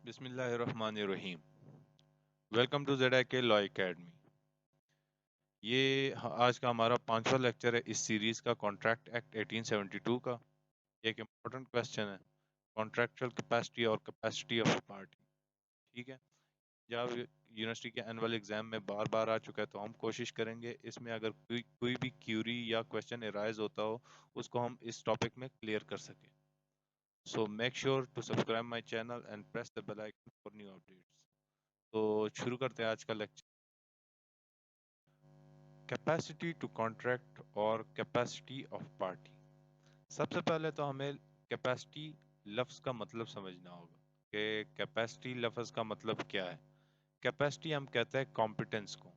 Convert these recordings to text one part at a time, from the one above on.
بسم اللہ الرحمن الرحیم۔ ویلکم ٹو زیڈ کے لا اکیڈمی۔ یہ آج کا ہمارا 5واں لیکچر ہے اس سیریز کا، کانٹریکٹ ایکٹ 1872 کا۔ یہ ایک امپورٹنٹ کویسچن ہے، کانٹریکچل کیپیسٹی اور کیپیسٹی آف پارٹی۔ ٹھیک ہے، جب یونیورسٹی کے اینول ایگزام میں بار بار آ چکا ہے تو ہم کوشش کریں گے اس میں اگر کوئی بھی کیوری یا کویسچن ارائز ہوتا ہو اس کو ہم اس ٹاپک میں کلیئر کر سکیں۔ So make sure to subscribe my channel and press the bell icon for new updates. تو شروع کرتے ہیں آج کا لیکچر۔ کیپیسٹی ٹو کانٹریکٹ اور کیپیسٹی آف پارٹی۔ سب سے پہلے تو ہمیں کیپیسٹی لفظ کا مطلب سمجھنا ہوگا کہ کیپیسٹی لفظ کا مطلب کیا ہے۔ کیپیسٹی ہم کہتے ہیں کمپیٹنس کو،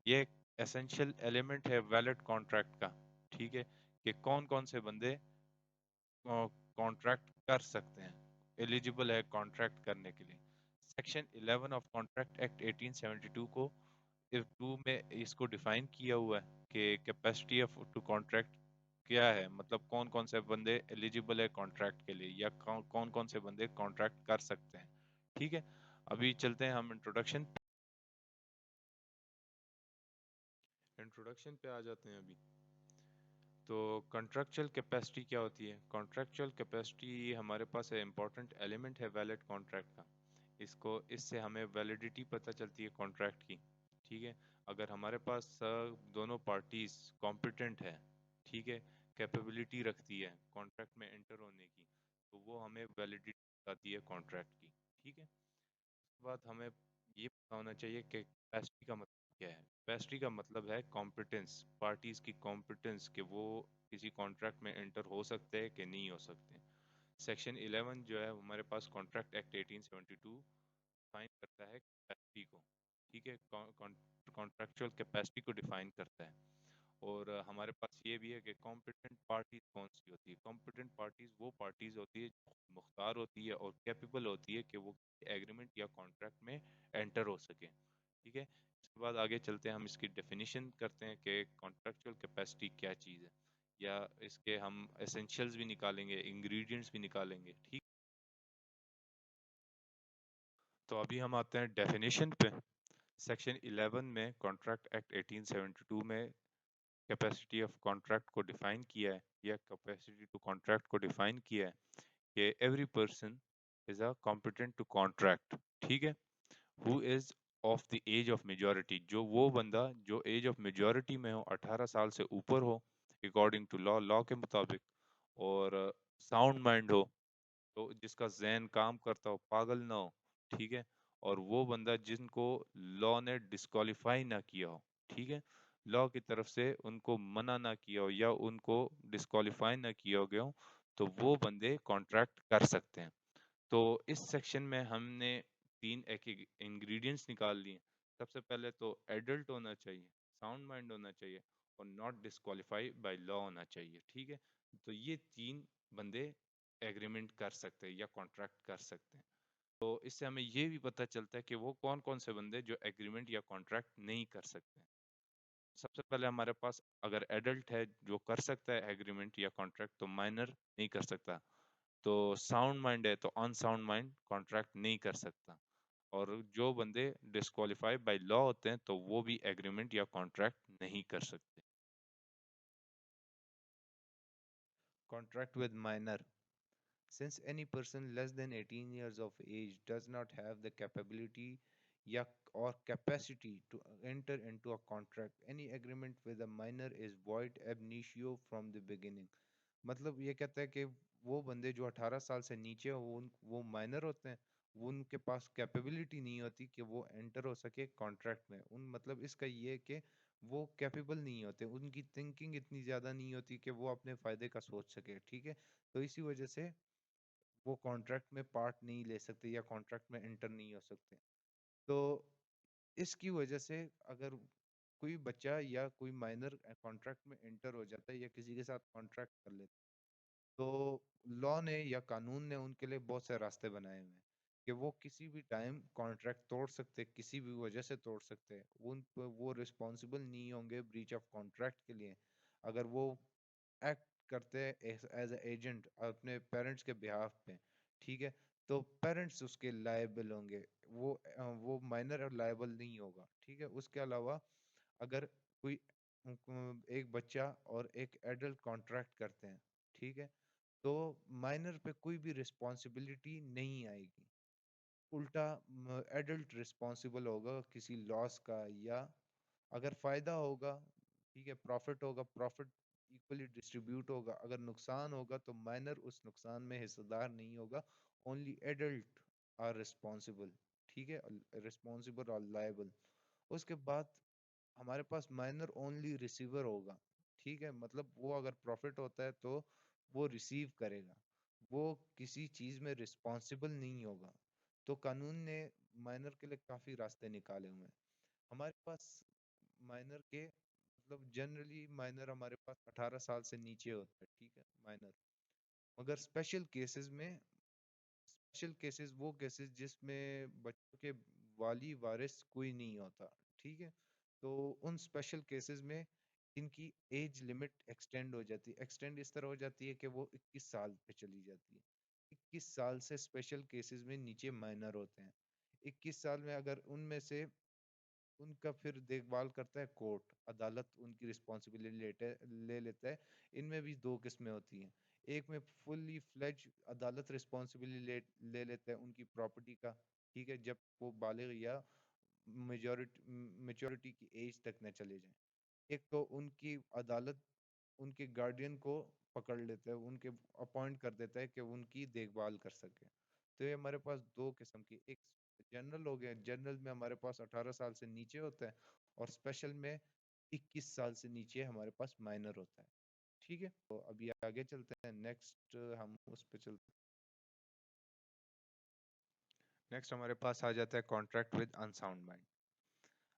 یہ ایک ایسنشل ایلیمنٹ ہے ویلڈ کانٹریکٹ کا۔ ٹھیک ہے، کہ کون کون سے بندے کانٹریکٹ کر سکتے ہیں، ایلیجیبل ہے کانٹریکٹ کرنے کے لیے۔ سیکشن 11 آف کانٹریکٹ ایکٹ 1872 کو ٹو میں اس کو ڈیفائن کیا ہوا ہے کہ کیپیسٹی آف ٹو کانٹریکٹ کیا ہے، مطلب کون کون سے بندے ایلیجیبل ہے کانٹریکٹ کے لیے یا کون کون سے بندے کانٹریکٹ کر سکتے ہیں۔ ٹھیک ہے، ابھی چلتے ہیں ہم انٹروڈکشن پہ آ جاتے ہیں ابھی۔ تو کنٹریکچل کیپیسٹی کیا ہوتی ہے؟ کنٹریکچل کیپیسٹی ہمارے پاس امپورٹنٹ ایلیمنٹ ہے ویلڈ کانٹریکٹ کا۔ اس سے ہمیں ویلیڈیٹی پتہ چلتی ہے کانٹریکٹ کی۔ ٹھیک ہے، اگر ہمارے پاس دونوں پارٹیز کمپیٹنٹ ہے، ٹھیک ہے، کیپیبلٹی رکھتی ہے کانٹریکٹ میں انٹر ہونے کی، تو وہ ہمیں ویلیڈیٹی بتاتی ہے کانٹریکٹ کی۔ ٹھیک ہے، اس کے بعد ہمیں یہ پتا ہونا چاہیے کہ کیپیسٹی کا مطلب کیا ہے۔ کیپیسٹی کا مطلب ہے کمپیٹنس، پارٹیز کی کمپیٹنس کہ وہ کسی کانٹریکٹ میں انٹر ہو سکتے ہیں کہ نہیں ہو سکتے۔ سیکشن 11 جو ہے ہمارے پاس کانٹریکٹ ایکٹ 1872 ڈیفائن کرتا ہے کیپیسٹی کو۔ ٹھیک ہے، کانٹریکچوئل کیپیسٹی کو ڈیفائن کرتا ہے۔ اور ہمارے پاس یہ بھی ہے کہ کمپیٹنٹ پارٹیز کون سی ہوتی ہے۔ کمپیٹنٹ پارٹیز وہ پارٹیز ہوتی ہے جو مختار ہوتی ہے اور کیپیبل ہوتی ہے کہ وہ ایگریمنٹ یا کانٹریکٹ میں انٹر ہو سکے۔ ٹھیک ہے، اس کے بعد آگے چلتے ہیں، ہم اس کی ڈیفینیشن کرتے ہیں کہ کانٹریکچوئل کیپیسٹی کیا چیز ہے، یا اس کے ہم ایسنشلز بھی نکالیں گے، انگریڈینٹس بھی نکالیں گے۔ ٹھیک، تو ابھی ہم آتے ہیں ڈیفینیشن پہ۔ سیکشن 11 میں کانٹریکٹ ایکٹ 1872 میں کیپیسٹی آف کانٹریکٹ کو ڈیفائن کیا ہے، یا کیپیسٹی ٹو کانٹریکٹ کو ڈیفائن کیا ہے کہ every person is a competent to contract. ٹھیک ہے، ہو is of the age of majority, جو وہ بندہ جو ایج آف میجورٹی میں ہو، 18 سال سے اوپر ہو اکارڈنگ ٹو لا کے مطابق، اور ساؤنڈ مائنڈ ہو، تو جس کا ذہن کام کرتا ہو، پاگل نہ ہو۔ ٹھیک ہے، اور وہ بندہ جن کو لا نے ڈسکوالیفائی نہ کیا ہو، ٹھیک ہے، لا کی طرف سے ان کو منع نہ کیا ہو یا ان کو ڈسکوالیفائی نہ کیا ہو گیا ہو، تو وہ بندے کانٹریکٹ کر سکتے ہیں۔ تو اس سیکشن میں ہم نے تین ایک انگریڈینٹس نکال لیے۔ سب سے پہلے تو ایڈلٹ ہونا چاہیے، ساؤنڈ مائنڈ ہونا چاہیے، اور ناٹ ڈسکوالیفائی بائی لا ہونا چاہیے۔ ٹھیک ہے، تو یہ تین بندے ایگریمنٹ کر سکتے ہیں یا کانٹریکٹ کر سکتے ہیں۔ تو اس سے ہمیں یہ بھی پتہ چلتا ہے کہ وہ کون کون سے بندے جو ایگریمنٹ یا کانٹریکٹ نہیں کر سکتے ہیں۔ سب سے پہلے ہمارے پاس اگر ایڈلٹ ہے جو کر سکتا ہے ایگریمنٹ یا کانٹریکٹ، تو مائنر نہیں کر سکتا۔ تو ساؤنڈ مائنڈ ہے تو ان ساؤنڈ مائنڈ کانٹریکٹ نہیں کر سکتا، اور جو بندے ڈسکوالیفائی بائی لا ہوتے ہیں تو وہ بھی ایگریمنٹ یا کانٹریکٹ نہیں کر سکتے۔ Contract with minor. Since any person less than 18 years of age does not have the capability ya or capacity to enter into a contract, any agreement with a minor is void ab initio from the beginning. مطلب یہ کہتا ہے کہ وہ بندے جو 18 سال سے نیچے وہ مائنر ہوتے ہیں، وہ ان کے پاس کیپیبلٹی نہیں ہوتی کہ وہ انٹر ہو سکے کانٹریکٹ میں۔ مطلب اس کا یہ کہ وہ کیپیبل نہیں ہوتے، ان کی تھنکنگ اتنی زیادہ نہیں ہوتی کہ وہ اپنے فائدے کا سوچ سکے۔ ٹھیک ہے، تو اسی وجہ سے وہ کانٹریکٹ میں پارٹ نہیں لے سکتے یا کانٹریکٹ میں انٹر نہیں ہو سکتے۔ تو اس کی وجہ سے اگر کوئی بچہ یا کوئی مائنر کانٹریکٹ میں انٹر ہو جاتا ہے یا کسی کے ساتھ کانٹریکٹ کر لیتا ہے، تو لا نے یا قانون نے ان کے لیے بہت سے راستے بنائے ہوئے ہیں کہ وہ کسی بھی ٹائم کانٹریکٹ توڑ سکتے، کسی بھی وجہ سے توڑ سکتے، وہ رسپانسیبل نہیں ہوں گے بریچ آف کانٹریکٹ کے لیے اگر وہ ایکٹ کرتے ایز اے ایجنٹ اپنے پیرنٹس کے بہاف پہ۔ ٹھیک ہے، تو پیرنٹس اس کے لائبل ہوں گے، وہ مائنر لائبل نہیں ہوگا، ٹھیک ہے۔ اس کے علاوہ اگر کوئی ایک بچہ اور ایک ایڈلٹ کانٹریکٹ کرتے ہیں، ٹھیک ہے، تو مائنر پہ کوئی بھی رسپانسبلٹی نہیں آئے گی، الٹا ایڈلٹ رسپانسبل ہوگا کسی لاس کا، یا اگر فائدہ ہوگا، ٹھیک ہے، پروفٹ ہوگا، پروفٹ ایکولی ڈسٹریبیوٹ ہوگا، اگر نقصان ہوگا تو مائنر اس نقصان میں حصہ دار نہیں ہوگا، اونلی ایڈلٹ آر رسپانسبل، ٹھیک ہے، رسپانسبل اور لائبل۔ اس کے بعد ہمارے پاس مائنر اونلی ریسیور ہوگا، ٹھیک ہے، مطلب وہ اگر پروفٹ ہوتا ہے تو وہ ریسیو کرے گا، وہ کسی چیز میں رسپانسبل نہیں ہوگا۔ تو قانون نے مائنر کے لیے کافی راستے نکالے ہوئے ہیں ہمارے پاس۔ مائنر کے مطلب جنرلی مائنر ہمارے پاس 18 سال سے نیچے ہوتا ہے، ٹھیک ہے، مائنر، مگر اسپیشل کیسز وہ کیسز جس میں بچوں کے والی وارث کوئی نہیں ہوتا، ٹھیک ہے، تو ان اسپیشل کیسز میں ان کی ایج لمٹ ایکسٹینڈ ہو جاتی ہے، ایکسٹینڈ اس طرح ہو جاتی ہے کہ وہ 21 سال پہ چلی جاتی ہے۔ 21 سال سے اسپیشل کیسز میں نیچے مائنر ہوتے ہیں، 21 سال میں اگر ان میں سے ان کا پھر دیکھ بھال کرتا ہے کورٹ، عدالت ان کی رسپانسبلٹی لے لیتا ہے۔ ان میں بھی دو قسمیں ہوتی ہیں، ایک میں فلی فلیج عدالت رسپانسبلٹی لے لیتا ہے ان کی پراپرٹی کا، ٹھیک ہے، جب وہ بالغ یا میچورٹی کی ایج تک نہ چلے جائیں۔ ایک تو ان کی عدالت ان کے گارڈین کو پکڑ لیتا ہے، ان کے اپوائنٹ کر دیتا ہے کہ ان کی دیکھ بھال کر سکے۔ تو یہ ہمارے پاس دو قسم کی، ایک جنرل ہو گیا، جنرل میں ہمارے پاس 18 سال سے نیچے ہوتا ہے، اور اسپیشل میں 21 سال سے نیچے ہمارے پاس مائنر ہوتا ہے، ٹھیک ہے۔ تو ابھی آگے چلتے ہیں، نیکسٹ ہم اس پہ چلتے ہیں۔ نیکسٹ ہمارے پاس آ جاتا ہے کانٹریکٹ ود انساؤنڈ مائنڈ۔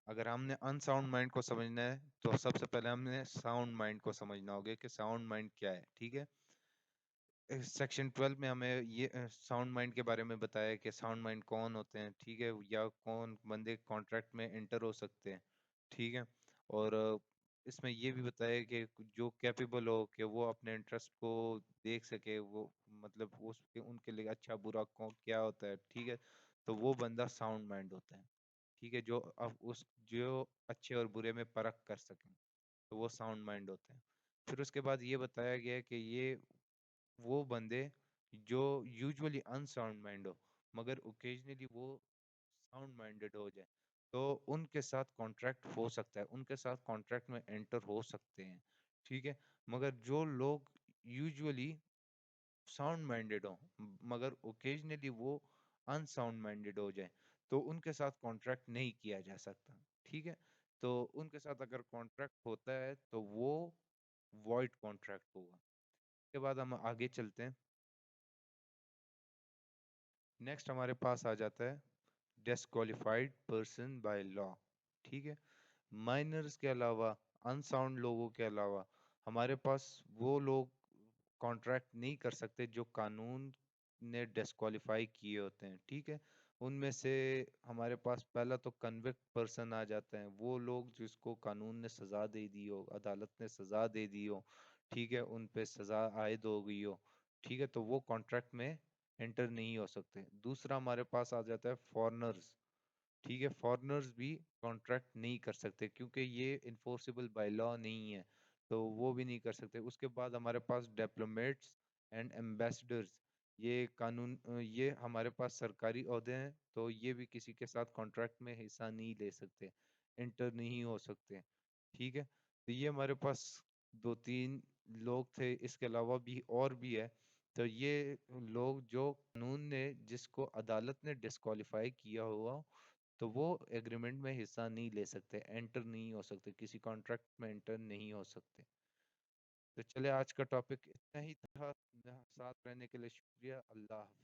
اگر ہم نے انساؤنڈ مائنڈ کو سمجھنا ہے تو سب سے پہلے ہم نے ساؤنڈ مائنڈ کو سمجھنا ہوگا کہ ساؤنڈ مائنڈ کیا ہے، ٹھیک ہے۔ سیکشن 12 میں ہمیں یہ ساؤنڈ مائنڈ کے بارے میں بتایا کہ ساؤنڈ مائنڈ کون ہوتے ہیں، ٹھیک ہے، یا کون بندے کانٹریکٹ میں انٹر ہو سکتے ہیں، ٹھیک ہے۔ اور اس میں یہ بھی بتایا کہ جو کیپیبل ہو کہ وہ اپنے انٹرسٹ کو دیکھ سکے، وہ مطلب ان کے لیے اچھا برا کیا ہوتا ہے، ٹھیک ہے، تو وہ بندہ ساؤنڈ مائنڈ ہوتا ہے، ٹھیک ہے، جو اب جو اچھے اور برے میں پرکھ کر سکیں، تو وہ ساؤنڈ مائنڈ ہوتے ہیں۔ پھر اس کے بعد یہ بتایا گیا ہے کہ یہ وہ بندے جو یوزولی ان ساؤنڈ مائنڈ ہو مگر اوکیجنلی وہ ساؤنڈ مائنڈڈ ہو جائے، تو ان کے ساتھ کانٹریکٹ ہو سکتا ہے، ان کے ساتھ کانٹریکٹ میں انٹر ہو سکتے ہیں، ٹھیک ہے۔ مگر جو لوگ یوزولی ساؤنڈ مائنڈڈ ہوں مگر اوکیجنلی وہ ان ساؤنڈ مائنڈڈ ہو جائیں، تو ان کے ساتھ کانٹریکٹ نہیں کیا جا سکتا، ٹھیک ہے۔ تو ان کے ساتھ اگر کانٹریکٹ ہوتا ہے تو وہ وائڈ کانٹریکٹ ہوگا۔ اس کے بعد ہم آگے چلتے ہیں، نیکسٹ ہمارے پاس آ جاتا ہے ڈسکوالیفائڈ پرسن بائی لا، ٹھیک ہے۔ مائنرز کے علاوہ، انساؤنڈ لوگوں کے علاوہ ہمارے پاس وہ لوگ کانٹریکٹ نہیں کر سکتے جو قانون نے ڈسکوالیفائی کیے ہوتے ہیں، ٹھیک ہے۔ ان میں سے ہمارے پاس پہلا تو کنوکٹ پرسن آ جاتے ہیں، وہ لوگ جس کو قانون نے سزا دے دی ہو، عدالت نے سزا دے دی ہو، ٹھیک ہے، ان پہ سزا عائد ہو گئی ہو، ٹھیک ہے، تو وہ کانٹریکٹ میں انٹر نہیں ہو سکتے۔ دوسرا ہمارے پاس آ جاتا ہے فورنرز، ٹھیک ہے، فورنرز بھی کانٹریکٹ نہیں کر سکتے کیونکہ یہ انفورسیبل بائی لا نہیں ہے، تو وہ بھی نہیں کر سکتے۔ اس کے بعد ہمارے پاس ڈپلومیٹس اینڈ ایمبیسڈرز، یہ قانون یہ ہمارے پاس سرکاری عہدے ہیں، تو یہ بھی کسی کے ساتھ کانٹریکٹ میں حصہ نہیں لے سکتے، انٹر نہیں ہو سکتے، ٹھیک ہے۔ تو یہ ہمارے پاس دو تین لوگ تھے، اس کے علاوہ بھی اور بھی ہے۔ تو یہ لوگ جو قانون نے جس کو عدالت نے ڈسکوالیفائی کیا ہوا، تو وہ ایگریمنٹ میں حصہ نہیں لے سکتے، انٹر نہیں ہو سکتے، کسی کانٹریکٹ میں انٹر نہیں ہو سکتے۔ تو چلے آج کا ٹاپک اتنا ہی تھا، ساتھ رہنے کے لیے شکریہ، اللہ حافظ۔